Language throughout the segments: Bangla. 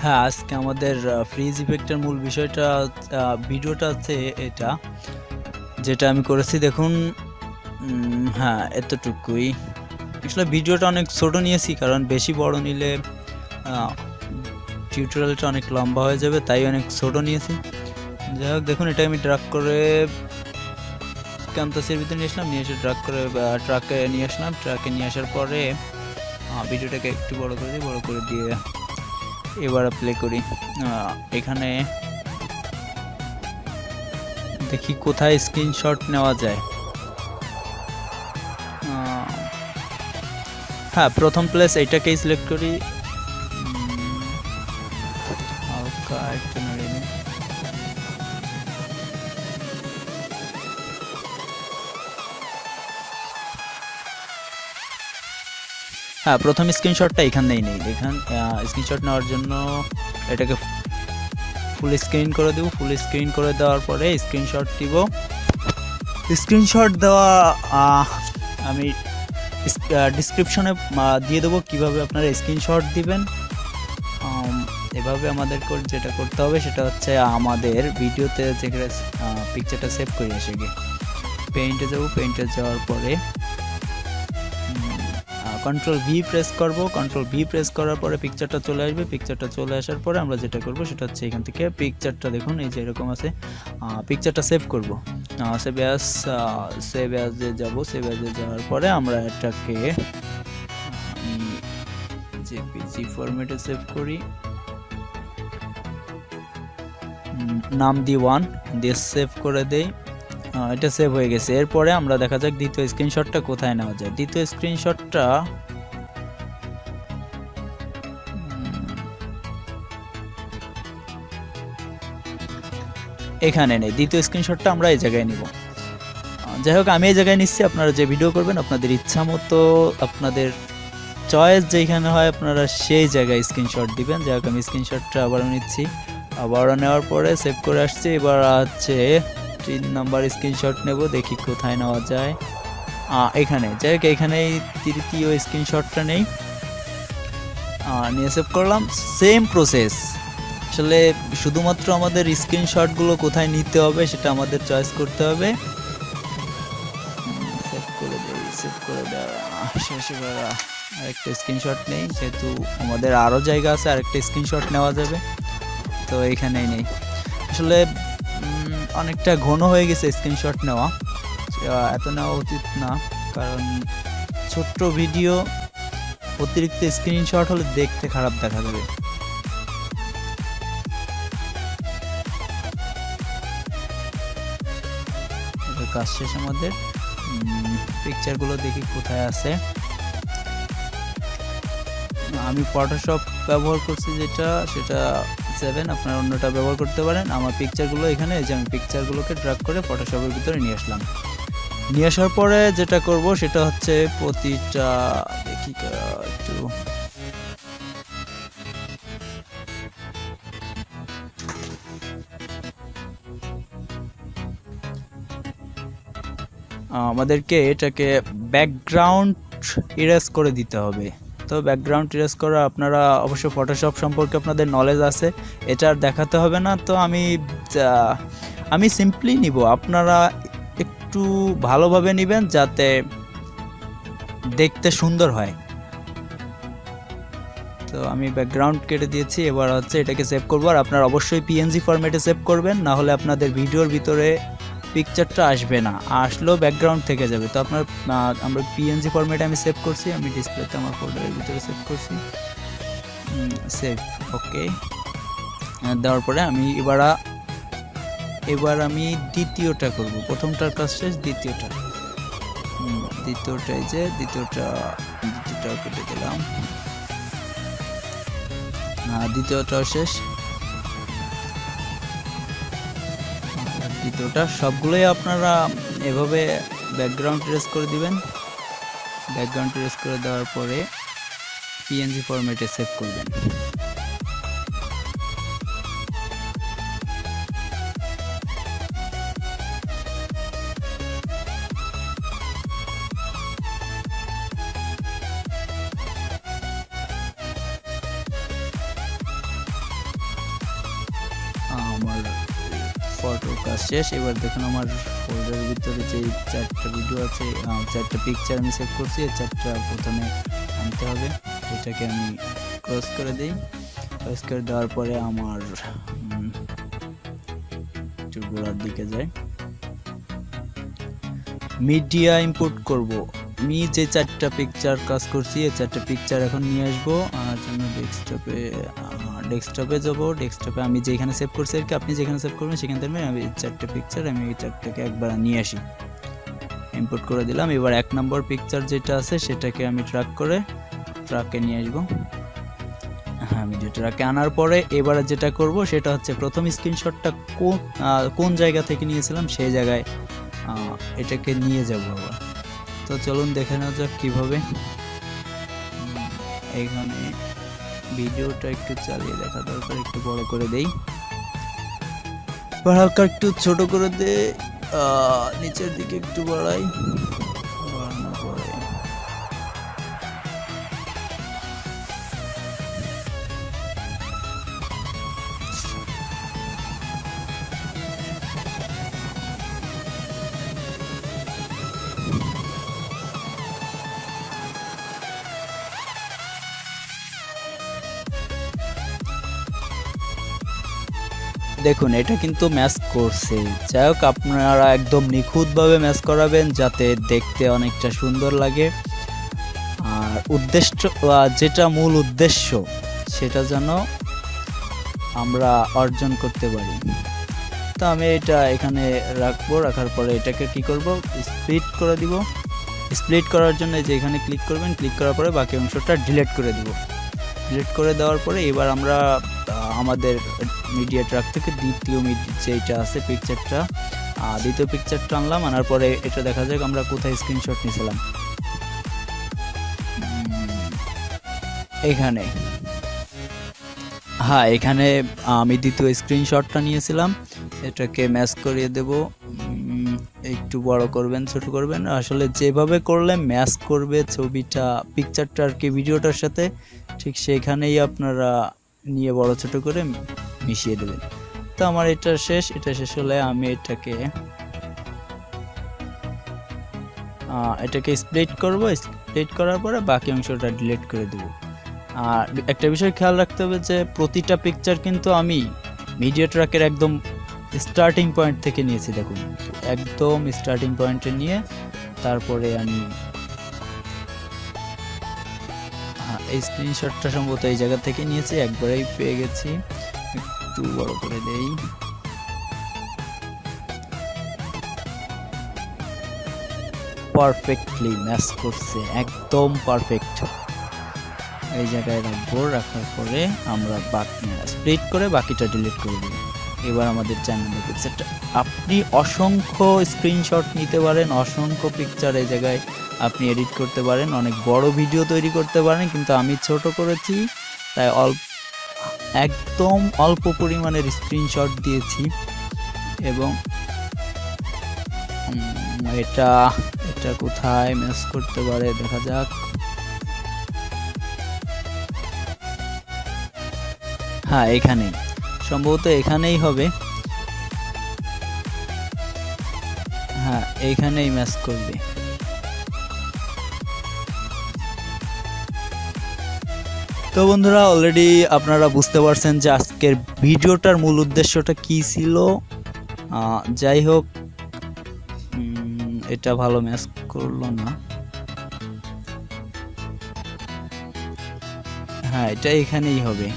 হ্যাঁ, আজকে আমাদের ফ্রিজ ইফেক্টের মূল বিষয়টা ভিডিওটা হচ্ছে এটা, যেটা আমি করেছি দেখুন। হ্যাঁ, এতটুকুই। আসলে ভিডিওটা অনেক ছোট নিয়েছি, কারণ বেশি বড় নিলে টিউটোরিয়ালটা অনেক লম্বা হয়ে যাবে, তাই অনেক ছোট নিয়েছি। যাই হোক, দেখুন এটা আমি ড্রাগ করে ক্যাম্পাসের ভিতরে নিয়ে আসলাম, নিয়ে এসে ড্রাগ করে ট্রাকে নিয়ে আসলাম। ট্রাকে নিয়ে আসার পরে ভিডিওটাকে একটু বড় করে দিয়ে এবার প্লে করি। এখানে দেখি কোথায় স্ক্রিনশট নেওয়া যায়। হ্যাঁ, প্রথম প্লেস এইটাকেই সিলেক্ট করি। হালকা একটু নাড়িয়ে নিই। হ্যাঁ, প্রথম স্ক্রিনশটটা এখানেই নেই। দেখেন, স্ক্রিনশট নেওয়ার জন্য এটাকে ফুল স্ক্রিন করে দেব। ফুল স্ক্রিন করে দেওয়ার পরে স্ক্রিনশট দিব। স্ক্রিনশট দেওয়া আমি ডিসক্রিপশনে দিয়ে দেবো কিভাবে আপনারা স্ক্রিনশট দিবেন। এভাবে আমাদের যেটা করতে হবে সেটা হচ্ছে আমাদের ভিডিওতে যে পিকচারটা সেভ করে এসে গিয়ে পেইন্টে যাব। পেইন্টে যাওয়ার পরে কন্ট্রোল ভি প্রেস করব। কন্ট্রোল ভি প্রেস করার পরে পিকচারটা চলে আসবে। পিকচারটা চলে আসার পরে আমরা যেটা করব সেটা হচ্ছে এখান থেকে পিকচারটা দেখুন এই যে এরকম আছে, পিকচারটা সেভ করব। সেভ অ্যাজে যাব। সেভ অ্যাজে যাওয়ার পরে আমরা এটাকে জেপিজি ফরম্যাটে সেভ করি। নাম দি 1 দিয়ে সেভ করে দেই। এটা সেভ হয়ে গেছে। এরপরে আমরা দেখা যাক দ্বিতীয় স্ক্রিনশটটা কোথায় নেওয়া যায়। দ্বিতীয় স্ক্রিনশটটা এখানে নেই। দ্বিতীয় স্ক্রিনশটটা আমরা এই জায়গায় নিব। যাই হোক, আমি এই জায়গায় নিচ্ছি। আপনারা যে ভিডিও করবেন আপনাদের ইচ্ছা মতো, আপনাদের চয়েস যেখানে হয় আপনারা সেই জায়গায় স্ক্রিনশট দিবেন। যাই হোক, আমি স্ক্রিনশটটা আবারও নিচ্ছি। আবারও নেওয়ার পরে সেভ করে আসছি। এবার আছে 3 নাম্বার স্ক্রিনশট নেব, দেখি কোথায় নেওয়া যায়। এখানে। যাই হোক, এখানেই তৃতীয় স্ক্রিনশটটা নেই, নিয়ে সেভ করলাম। Same process. আসলে শুধুমাত্র আমাদের স্ক্রিনশটগুলো কোথায় নিতে হবে সেটা আমাদের চয়েস করতে হবে। সেভ করে দেই। সেভ করে দেওয়া শেষ। এবার আরেকটা স্ক্রিনশট নেই, যেহেতু আমাদের আরও জায়গা আছে আরেকটা স্ক্রিনশট নেওয়া যাবে, তো এইখানেই নেই। আসলে অনেকটা ঘন হয়ে গেছে স্ক্রিনশট নেওয়া, এত নেওয়া উচিত না, কারণ ছোট্ট ভিডিও অতিরিক্ত স্ক্রিনশট হলে দেখতে খারাপ দেখা যাবে। কাজ শেষ আমাদের। পিকচারগুলো দেখি কোথায় আছে। আমি ফটোশপ ব্যবহার করছি সেটা 7, আপনারা অন্যটা ব্যবহার করতে পারেন। আমার পিকচারগুলো এখানে, এই যে আমি পিকচারগুলোকে ড্র্যাগ করে ফটোশপের ভিতরে নিয়ে আসলাম। নিয়ে আসার পরে যেটা করব সেটা হচ্ছে প্রতিটা দেখি একটু আমাদেরকে এটাকে ব্যাকগ্রাউন্ড ইরেজ করে দিতে হবে। তো ব্যাকগ্রাউন্ড ইরেজ করা, আপনারা অবশ্য ফটোশপ সম্পর্কে আপনাদের নলেজ আছে, এটা আর দেখাতে হবে না। তো আমি সিম্পলি নিব, আপনারা একটু ভালোভাবে নেবেন যাতে দেখতে সুন্দর হয়। তো আমি ব্যাকগ্রাউন্ড কেটে দিয়েছি। এবার হচ্ছে এটাকে সেভ করবো, আর আপনারা অবশ্যই পিএনজি ফরম্যাটে সেভ করবেন, না হলে আপনাদের ভিডিওর ভিতরে পিকচারটা আসবে না, আসলেও ব্যাকগ্রাউন্ড থেকে যাবে। তো আমরা পিএনজি ফরম্যাটে আমি সেভ করছি, আমি ডিসপ্লেতে আমার ফোল্ডারের ভিতরে সেভ করছি। সেভ, ওকে দেওয়ার পরে আমি এবার আমি দ্বিতীয়টা করব। প্রথমটার কাজ শেষ, দ্বিতীয়টাই যে দ্বিতীয়টাও কেটে দিলাম। দ্বিতীয়টাও শেষ। দ্বিতীয়টা সবগুলোই আপনারা এভাবে ব্যাকগ্রাউন্ড ইরেজ করে দিবেন। ব্যাকগ্রাউন্ড ইরেজ করে দেওয়ার পরে পিএনজি ফরম্যাটে সেভ করবেন। আমার ফটো কাজ শেষ। এবার দেখুন আমার ফোল্ডারের ভিতরে যে 4টা ভিডিও আছে, 4টা পিকচার আমি সেভ করছি, এই 4টা প্রথমে আনতে হবে। এটাকে আমি ক্লোজ করে দিই। ক্লোজ করে দেওয়ার পরে আমার একটু গোড়ার দিকে যাই, মিডিয়া ইম্পোর্ট করব। আমি যে 4টা পিকচার কাজ করছি এই 4টা পিকচার এখন নিয়ে আসবো আর জন্য ডেস্কটপে যাব। ডেস্কটপে আমি যেখানে সেভ করছি আর কি, আপনি যেখানে সেভ করবেন সেখান থেকে আমি 4টা পিকচার আমি এই 4টাকে একবার নিয়ে আসি, ইম্পোর্ট করে দিলাম। এবার 1 নম্বর পিকচার যেটা আছে সেটাকে আমি ট্রাকে নিয়ে আসবো। হ্যাঁ, ভিডিও ট্রাকে আনার পরে এবারে যেটা করব সেটা হচ্ছে প্রথম স্ক্রিনশটটা কোন জায়গা থেকে নিয়েছিলাম সেই জায়গায় এটাকে নিয়ে যাব আবার। তো চলুন দেখে নেওয়া যাক কীভাবে। এখানে ভিডিওটা একটু চালিয়ে দেখা দরকার, একটু বড় করে দেই, হালকা একটু ছোট করে দে, নিচের দিকে একটু বাড়াই, বাড়ানোর পরে দেখুন এটা কিন্তু ম্যাচ করছে। যাই হোক, আপনারা একদম নিখুঁতভাবে ম্যাচ করাবেন যাতে দেখতে অনেকটা সুন্দর লাগে, আর যেটা মূল উদ্দেশ্য সেটা যেন আমরা অর্জন করতে পারি। তো আমি এটা এখানে রাখবো, রাখার পরে এটাকে কি করব, স্প্লিট করে দিব। স্প্লিট করার জন্য যে এখানে ক্লিক করবেন, ক্লিক করার পরে বাকি অংশটা ডিলিট করে দিব। ডিলিট করে দেওয়ার পরে এবার আমরা আমাদের মিডিয়া ট্র্যাক থেকে দ্বিতীয় যেটা আছে পিকচারটা, দ্বিতীয় পিকচারটা আনলাম। আনার পরে এটা দেখা যাক আমরা কোথায় স্ক্রিনশট নিয়েছিলাম। এখানে, হ্যাঁ এখানে আমি দ্বিতীয় স্ক্রিনশটটা নিয়েছিলাম। এটাকে ম্যাচ করিয়ে দেব, একটু বড় করবেন, ছোট করবেন, আসলে যেভাবে করলে ম্যাচ করবে ছবিটা পিকচারটা আর কি ভিডিওটার সাথে, ঠিক সেখানেই আপনারা নিয়ে বড় ছোট করে মিশিয়ে দেবেন। তো আমার এটা শেষ হলে আমি এটাকে স্প্লিট করব। স্প্লিট করার পরে বাকি অংশটা ডিলিট করে দেব। আর একটা বিষয় খেয়াল রাখতে হবে যে প্রতিটা পিকচার কিন্তু আমি মিডিয়া ট্র্যাকের একদম স্টার্টিং পয়েন্ট থেকে নিয়েছি। দেখুন একদম স্টার্টিং পয়েন্টে নিয়ে তারপরে আমি এই স্ক্রিনশটটা সম্ভবত এই জায়গা থেকে নিয়েছি, একবারেই পেয়ে গেছি। একটু বড় করে দেই, পারফেক্টলি ম্যাচ করছে, একদম পারফেক্ট। এই জায়গায় রাখবো, রাখার পরে আমরা স্প্লিট করে বাকিটা ডিলিট করে দেব। এবার আমাদের 4 নম্বর পিকচারটা, আপনি অসংখ্য স্ক্রিনশট নিতে পারেন, অসংখ্য পিকচার এই জায়গায় আপনি এডিট করতে পারেন, অনেক বড় ভিডিও তৈরি করতে পারেন, কিন্তু আমি ছোট করেছি তাই একদম অল্প পরিমাণের স্ক্রিনশট দিয়েছি। এবং এটা কোথায় ম্যাচ করতে পারে দেখা যাক। হ্যাঁ এখানেই, সম্ভবত এখানেই হবে। হ্যাঁ এইখানেই ম্যাচ করবে। তো বন্ধুরা অলরেডি আপনারা বুঝতে পারছেন যে আজকের ভিডিওটার মূল উদ্দেশ্যটা কি ছিল। যাই হোক, এটা ভালো ম্যাচ করলো না। হ্যাঁ এটা এখানেই হবে,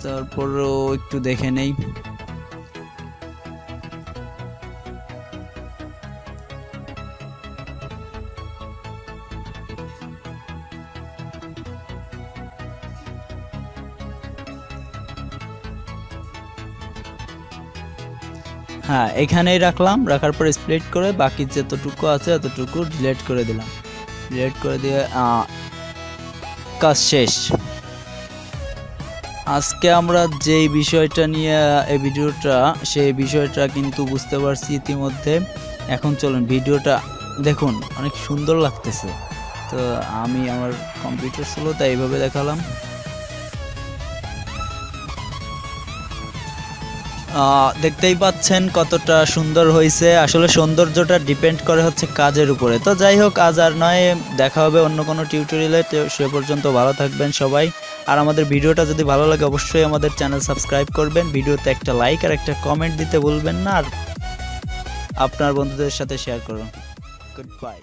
তারপরও একটু দেখে নেই। হ্যাঁ এখানেই রাখলাম, রাখার পরে স্প্লিট করে বাকি যতটুকু আছে ততটুকু ডিলিট করে দিলাম। ডিলিট করে দিয়ে কাজ শেষ। আজকে আমরা যেই বিষয়টা নিয়ে এই ভিডিওটা, সেই বিষয়টা কিন্তু বুঝতে পারছি ইতিমধ্যে। এখন চলুন ভিডিওটা দেখুন, অনেক সুন্দর লাগতেছে। তো আমি আমার কম্পিউটার ছিল তাই এইভাবে দেখালাম। দেখতেই পাচ্ছেন কতটা সুন্দর হয়েছে। আসলে সৌন্দর্যটা ডিপেন্ড করে হচ্ছে কাজের উপরে। তো যাই হোক, আজ আর নয়, দেখা হবে অন্য কোনো টিউটোরিয়ালে। সে পর্যন্ত ভালো থাকবেন সবাই। আর আমাদের ভিডিওটা যদি ভালো লাগে অবশ্যই আমাদের চ্যানেল সাবস্ক্রাইব করবেন, ভিডিওতে একটা লাইক আর একটা কমেন্ট দিতে ভুলবেন না, আর আপনার বন্ধুদের সাথে শেয়ার করুন। Good bye.